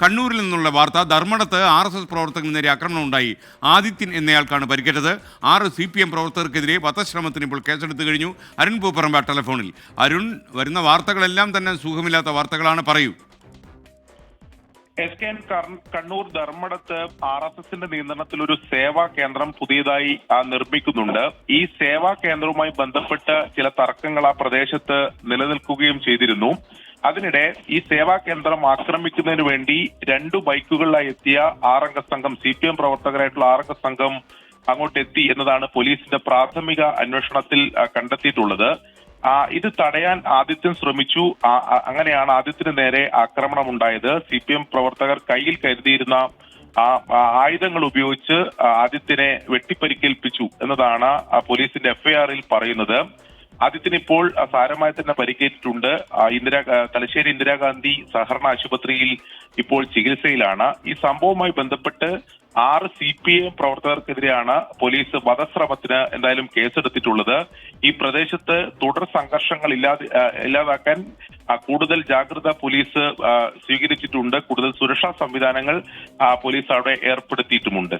കണ്ണൂരിൽ നിന്നുള്ള വാർത്ത. ധർമ്മടത്ത് RSS പ്രവർത്തകന് നേരെ ആക്രമണം ഉണ്ടായി. ആദിത്യൻ എന്നയാൾക്കാണ് പരിക്കേറ്റത്. 6 CPM പ്രവർത്തകർക്കെതിരെ വധശ്രമത്തിന് ഇപ്പോൾ കേസെടുത്തു കഴിഞ്ഞു. അരുൺ പൂപ്പറമ്പ ടെലിഫോണിൽ. അരുൺ, വരുന്ന വാർത്തകളെല്ലാം തന്നെ സുഖമില്ലാത്ത വാർത്തകളാണ്, പറയൂ. കണ്ണൂർ ധർമ്മടത്ത് RSSന്റെ നിയന്ത്രണത്തിൽ ഒരു സേവാ കേന്ദ്രം പുതിയതായി നിർമ്മിക്കുന്നുണ്ട്. ഈ സേവാ കേന്ദ്രവുമായി ബന്ധപ്പെട്ട് ചില തർക്കങ്ങൾ ആ പ്രദേശത്ത് നിലനിൽക്കുകയും ചെയ്തിരുന്നു. അതിനിടെ ഈ സേവാ കേന്ദ്രം ആക്രമിക്കുന്നതിന് വേണ്ടി 2 ബൈക്കുകളിലായി എത്തിയ 6 അംഗ സംഘം, CPM പ്രവർത്തകരായിട്ടുള്ള 6 അംഗ സംഘം അങ്ങോട്ടെത്തി എന്നതാണ് പോലീസിന്റെ പ്രാഥമിക അന്വേഷണത്തിൽ കണ്ടെത്തിയിട്ടുള്ളത്. ഇത് തടയാൻ ആദിത്യൻ ശ്രമിച്ചു. അങ്ങനെയാണ് ആദിത്യന് നേരെ ആക്രമണം ഉണ്ടായത്. CPM പ്രവർത്തകർ കയ്യിൽ കരുതിയിരുന്ന ആയുധങ്ങൾ ഉപയോഗിച്ച് ആദിത്യനെ വെട്ടിപ്പരിക്കേൽപ്പിച്ചു എന്നതാണ് പോലീസിന്റെ FIR-ൽ പറയുന്നത്. ആദിത്യന് ഇപ്പോൾ സാരമായി തന്നെ പരിക്കേറ്റിട്ടുണ്ട്. തലശ്ശേരി ഇന്ദിരാഗാന്ധി സഹകരണ ആശുപത്രിയിൽ ഇപ്പോൾ ചികിത്സയിലാണ്. ഈ സംഭവവുമായി ബന്ധപ്പെട്ട് 6 CPM പ്രവർത്തകർക്കെതിരെയാണ് പോലീസ് വധശ്രമത്തിന് എന്തായാലും കേസെടുത്തിട്ടുള്ളത്. ഈ പ്രദേശത്ത് തുടർ സംഘർഷങ്ങൾ ഇല്ലാതാക്കാൻ കൂടുതൽ ജാഗ്രത പോലീസ് സ്വീകരിച്ചിട്ടുണ്ട്. കൂടുതൽ സുരക്ഷാ സംവിധാനങ്ങൾ പോലീസ് അവിടെ ഏർപ്പെടുത്തിയിട്ടുമുണ്ട്.